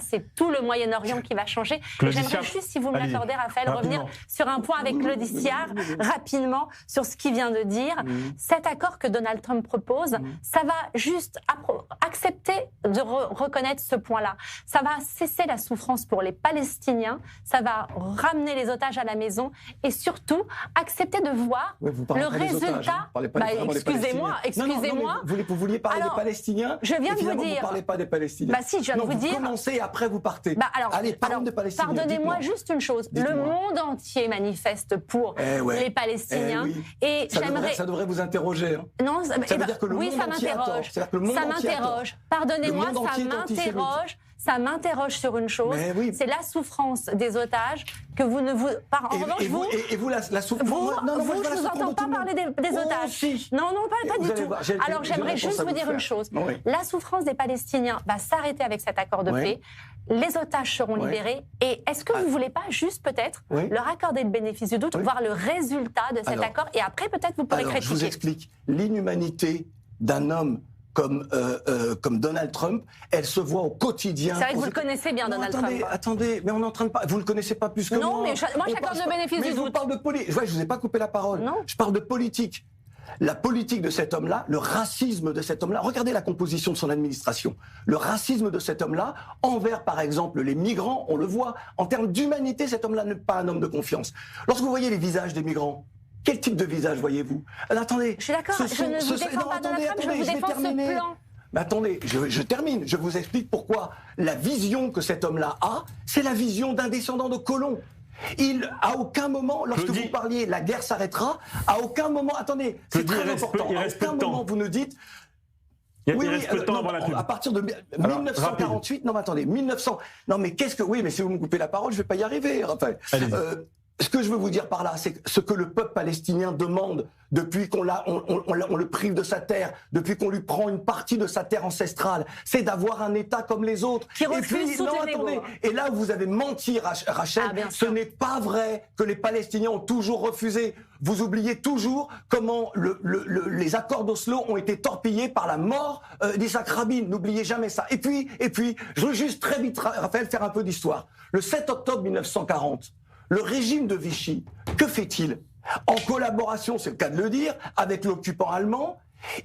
c'est tout le Moyen-Orient qui va changer. Et j'aimerais juste, si vous me l'accordez, Raphaël, revenir sur un point avec Claude Issiard, rapidement, sur ce qu'il vient de dire. Cet accord que Donald Trump propose, ça va juste accepter de reconnaître ce point-là. Ça va cesser la souffrance pour les Palestiniens, ça va ramener les otages à la maison et surtout accepter de voir le résultat. Excusez-moi. Vous vouliez parler des Palestiniens. Je viens de vous dire. Vous ne parlez pas des Palestiniens. Si, je viens de vous dire. Vous commencez et après vous partez. Allez, parlons des Palestiniens. Pardonnez-moi juste une chose. Le monde entier manifeste pour les Palestiniens. Et ça devrait vous interroger. Hein. Non, ça veut dire que le monde entier m'interroge. Ça m'interroge. Pardonnez-moi, ça m'interroge sur une chose, c'est la souffrance des otages que vous ne vous... En revanche, vous... Et vous, la souffrance... Vous, je ne vous entends pas parler des otages. Si. Non, pas du tout. Alors, j'aimerais juste vous dire une chose. La souffrance des Palestiniens va s'arrêter avec cet accord de paix. Les otages seront libérés. Et est-ce que vous ne voulez pas juste peut-être leur accorder le bénéfice du doute, voir le résultat de cet accord, et après peut-être vous pourrez critiquer. Je vous explique. L'inhumanité d'un homme comme Donald Trump, elle se voit au quotidien. C'est vrai que vous le connaissez bien, Donald Trump. Attendez, mais on est en train de pas. Vous le connaissez pas plus que moi. Non, mais moi, j'accorde le bénéfice du doute. Mais je parle de politique. Je vous ai pas coupé la parole. Non. Je parle de politique. La politique de cet homme-là, le racisme de cet homme-là, regardez la composition de son administration. Le racisme de cet homme-là, envers par exemple les migrants, on le voit. En termes d'humanité, cet homme-là n'est pas un homme de confiance. Lorsque vous voyez les visages des migrants, quel type de visage voyez-vous? Attendez. Je suis d'accord, je ne vous défends pas Donald Trump, je vous défends ce plan. Mais attendez, je termine. Je vous explique pourquoi la vision que cet homme-là a, c'est la vision d'un descendant de colons. À aucun moment, lorsque vous parliez, la guerre s'arrêtera, à aucun moment, attendez, c'est très important, à aucun moment vous nous dites... à partir de 1948, non mais attendez, 1900... Non mais qu'est-ce que... Oui, mais si vous me coupez la parole, je ne vais pas y arriver, Raphaël. Ce que je veux vous dire par là, c'est que ce que le peuple palestinien demande depuis qu'on le prive de sa terre, depuis qu'on lui prend une partie de sa terre ancestrale, c'est d'avoir un État comme les autres. Qui refuse Et là, vous avez menti, Rachel. Ce n'est pas vrai que les Palestiniens ont toujours refusé. Vous oubliez toujours comment les accords d'Oslo ont été torpillés par la mort d'Isaac Rabin. N'oubliez jamais ça. Et puis, je veux juste très vite, Raphaël, faire un peu d'histoire. Le 7 octobre 1940, le régime de Vichy, que fait-il? En collaboration, c'est le cas de le dire, avec l'occupant allemand,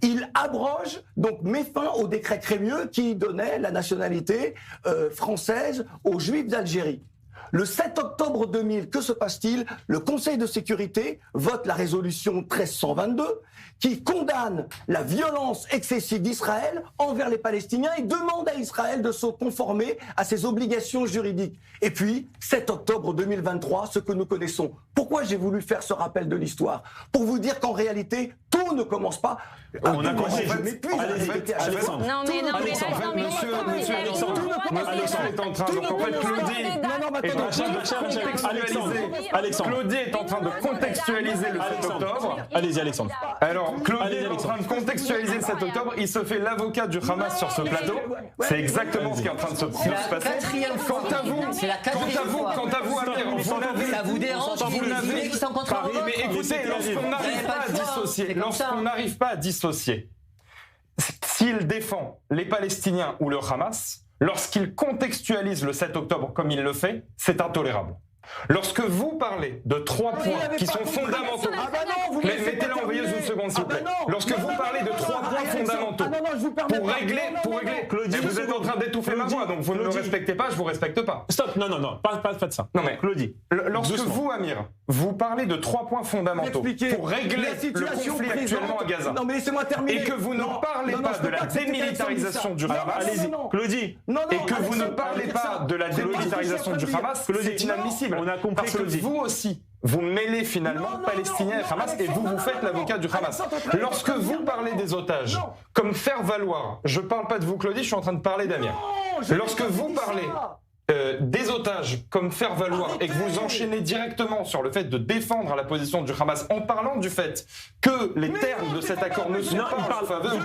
il abroge, donc met fin au décret Crémieux qui donnait la nationalité française aux Juifs d'Algérie. Le 7 octobre 2000, que se passe-t-il? Le Conseil de sécurité vote la résolution 1322 qui condamne la violence excessive d'Israël envers les Palestiniens et demande à Israël de se conformer à ses obligations juridiques. Et puis, 7 octobre 2023, ce que nous connaissons. Pourquoi j'ai voulu faire ce rappel de l'histoire? Pour vous dire qu'en réalité, tout ne commence pas... On a compris. Alexandre. Non, mais Alexandre est en train de... En fait, Claudie est en train de contextualiser le 7 octobre. Allez-y, Alexandre. Alors, Claudie est en train de contextualiser le 7 octobre. Il se fait l'avocat du Hamas sur ce plateau. C'est exactement ce qui est en train de se passer. Quant à vous, Amir, ça vous dérange qui sont contre vous? Mais écoutez, lorsqu'on n'arrive pas à dissocier s'il défend les Palestiniens ou le Hamas, lorsqu'il contextualise le 7 octobre comme il le fait, c'est intolérable. Lorsque vous parlez de 3 points qui sont fondamentaux, mettez-la en veilleuse une seconde s'il vous plaît. Lorsque vous parlez de 3 points fondamentaux pour régler, mais vous êtes en train d'étouffer ma voix, donc vous ne me respectez pas, je vous respecte pas. Stop, non, pas de ça. Non mais Claudie, lorsque vous, Amir, vous parlez de 3 points fondamentaux pour régler le conflit actuellement à Gaza, non mais laissez-moi terminer, et que vous ne parlez pas de la démilitarisation du Hamas, Claudie, et que vous ne parlez pas de la démilitarisation du Hamas, c'est inadmissible. On a compris, parce que vous aussi, vous mêlez finalement Palestiniens et Hamas et vous faites l'avocat du Hamas. Lorsque vous parlez des otages, comme faire valoir, je ne parle pas de vous Claudie, je suis en train de parler d'Amir. Lorsque vous parlez des otages comme faire valoir et que vous enchaînez directement sur le fait de défendre la position du Hamas en parlant du fait que les termes de cet accord ne sont pas en faveur...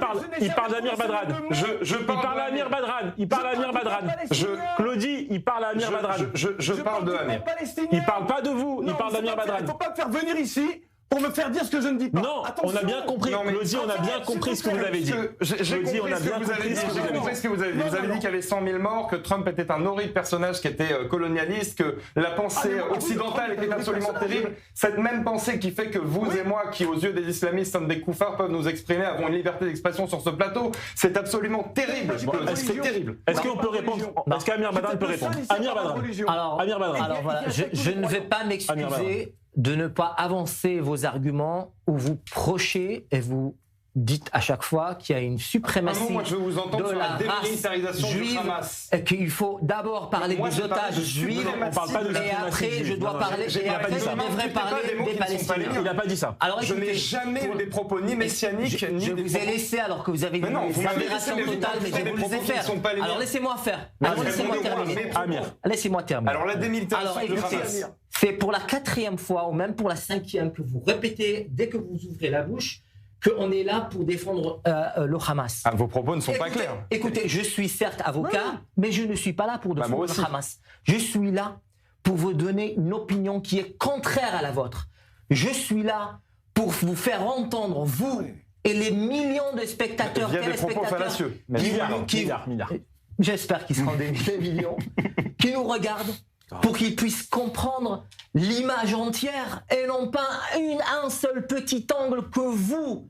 Il parle d'Amir Badrad. Il parle à Amir Badran. Claudie, il parle à Amir Badrad. Je parle de Amir. Il parle pas de vous, il parle d'Amir Badrad. Il ne faut pas me faire venir ici pour me faire dire ce que je ne dis pas. Non, attention. on a bien compris. Claudie, on a bien compris ce que vous avez dit. J'ai compris ce que vous avez dit. Vous avez dit qu'il y avait 100 000 morts, que Trump était un horrible personnage qui était colonialiste, que la pensée occidentale était absolument terrible. Cette même pensée qui fait que vous et moi, qui aux yeux des islamistes sommes des koufars, peuvent nous exprimer, avons une liberté d'expression sur ce plateau, c'est absolument terrible. C'est terrible. Est-ce qu'on peut répondre? Est-ce qu'Amir Badran peut répondre? Amir Badran. Alors voilà, je ne vais pas m'excuser de ne pas avancer vos arguments ou vous prochez et vous dites à chaque fois qu'il y a une suprématie moi, je veux vous entendre de sur la démilitarisation race du juive, Hamas. et qu'il faut d'abord parler des otages juifs, on parle pas de et après je dois parler, et après je devrais parler des Palestiniens. Il n'a pas dit ça. Alors je n'ai jamais eu des propos ni messianiques, ni je vous ai laissé alors que vous avez une aberration totale, mais je vais vous laisser faire. Alors laissez-moi faire. Alors laissez-moi terminer. Laissez-moi terminer. Alors la démilitarisation du Hamas. C'est pour la 4e fois ou même pour la 5e que vous répétez dès que vous ouvrez la bouche qu'on est là pour défendre le Hamas. Ah, vos propos ne sont pas clairs. Écoutez, je suis certes avocat, mais je ne suis pas là pour défendre le Hamas. Je suis là pour vous donner une opinion qui est contraire à la vôtre. Je suis là pour vous faire entendre, vous et les millions de spectateurs, téléspectateurs, milliards. J'espère qu'ils seront des millions, qui nous regardent, pour qu'ils puissent comprendre l'image entière et non pas un seul petit angle que vous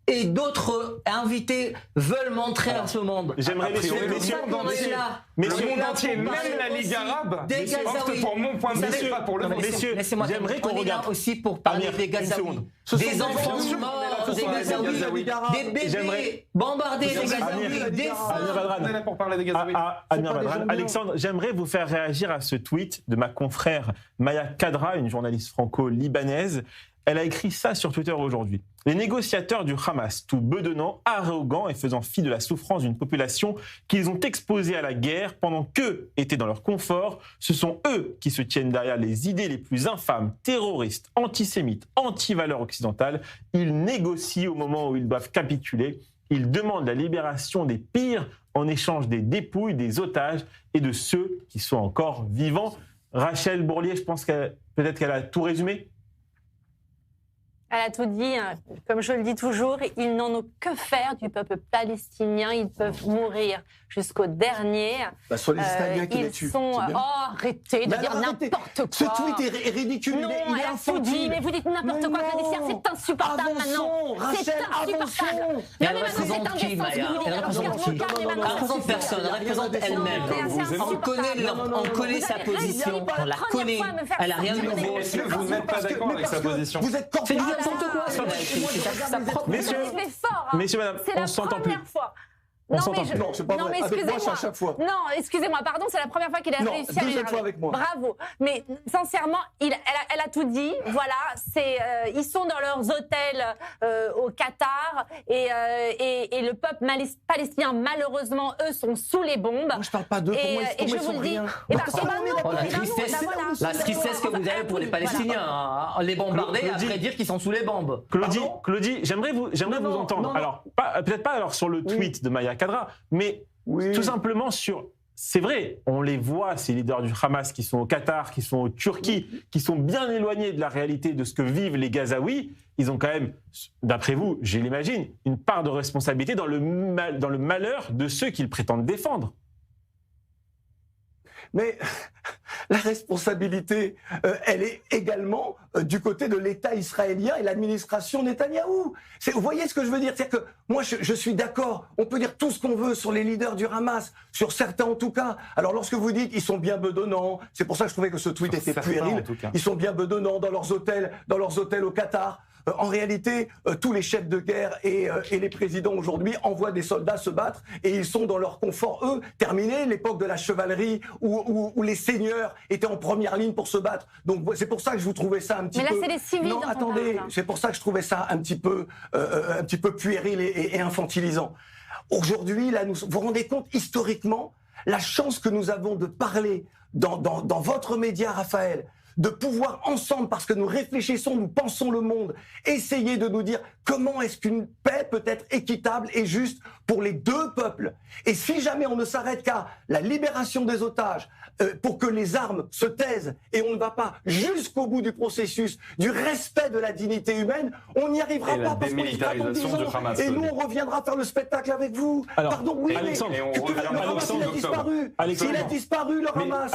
et d'autres invités veulent montrer à ce monde. J'aimerais, messieurs, le monde entier, même la Ligue arabe, opte pour mon point de vue, pas pour le vôtre. Messieurs, j'aimerais qu'on regarde aussi pour parler des Gazaouis. Des enfants morts, des Gazaouis, des bébés bombardés, des Gazaouis, des On est là pour parler des Gazaouis. Amir Badran. Alexandre, j'aimerais vous faire réagir à ce tweet de ma confrère Maya Kadra, une journaliste franco-libanaise. Elle a écrit ça sur Twitter aujourd'hui. Les négociateurs du Hamas, tout bedonnants, arrogants et faisant fi de la souffrance d'une population qu'ils ont exposée à la guerre pendant qu'eux étaient dans leur confort, ce sont eux qui se tiennent derrière les idées les plus infâmes, terroristes, antisémites, anti-valeurs occidentales. Ils négocient au moment où ils doivent capituler. Ils demandent la libération des pires en échange des dépouilles, des otages et de ceux qui sont encore vivants. Rachel Bourlier, je pense qu'elle peut-être qu'elle a tout résumé. Elle a tout dit. Comme je le dis toujours, ils n'en ont que faire du peuple palestinien. Ils peuvent mourir jusqu'au dernier. Soit les Israéliens qui les tuent. Ils sont... arrêtez de dire n'importe quoi. Ce tweet est ridicule. Non, il est elle a tout dit. Mais vous dites n'importe quoi, Claudia. C'est insupportable maintenant. C'est insupportable. Elle représente qui, Maya? Elle représente qui? Elle représente personne. Elle représente elle-même. On connaît sa position. On la connaît. Elle n'a rien de nouveau. Est-ce que vous n'êtes pas d'accord avec sa position? Vous êtes n'importe quoi. Messieurs, madame, on s'entend plus. Non, c'est pas vrai. Avec moi, c'est à chaque fois. Non, excusez-moi, pardon, c'est la première fois qu'il a réussi à m'énerver. Fois avec moi. Bravo. Mais sincèrement, elle a tout dit. Voilà, ils sont dans leurs hôtels au Qatar et le peuple palestinien, malheureusement, eux, sont sous les bombes. Moi, je parle pas d'eux. Et je vous le dis. La tristesse que vous avez pour les Palestiniens, les bombarder, après dire qu'ils sont sous les bombes. Claudie, j'aimerais vous entendre. Alors, peut-être pas alors sur le tweet de Maya Kadra, mais tout simplement sur... C'est vrai, on les voit, ces leaders du Hamas qui sont au Qatar, qui sont en Turquie, qui sont bien éloignés de la réalité de ce que vivent les Gazaouis. Ils ont quand même, d'après vous, je l'imagine, une part de responsabilité dans le malheur de ceux qu'ils prétendent défendre. Mais la responsabilité, elle est également du côté de l'État israélien et l'administration Netanyahou. Vous voyez ce que je veux dire? C'est-à-dire que moi, je suis d'accord. On peut dire tout ce qu'on veut sur les leaders du Hamas, sur certains en tout cas. Alors lorsque vous dites ils sont bien bedonnants, c'est pour ça que je trouvais que ce tweet était puéril. Ils sont bien bedonnants dans leurs hôtels au Qatar. En réalité, tous les chefs de guerre et les présidents aujourd'hui envoient des soldats se battre et ils sont dans leur confort, eux. Terminé l'époque de la chevalerie où les seigneurs étaient en première ligne pour se battre. Donc c'est pour ça que je vous trouvais ça un petit peu... Mais là, c'est les civils. Non, attendez, c'est pour ça que je trouvais ça un petit peu puéril et infantilisant. Aujourd'hui, là, vous vous rendez compte, historiquement, la chance que nous avons de parler dans votre média, Raphaël, de pouvoir ensemble, parce que nous réfléchissons, nous pensons le monde, essayer de nous dire comment est-ce qu'une paix peut être équitable et juste pour les deux peuples. Et si jamais on ne s'arrête qu'à la libération des otages, pour que les armes se taisent et on ne va pas jusqu'au bout du processus du respect de la dignité humaine, on n'y arrivera pas parce qu'on y fera dans 10 ans. Et nous, on reviendra faire le spectacle avec vous. Alors, pardon, oui, Alexandre, mais le Hamas, il a disparu. Il a disparu, le Hamas.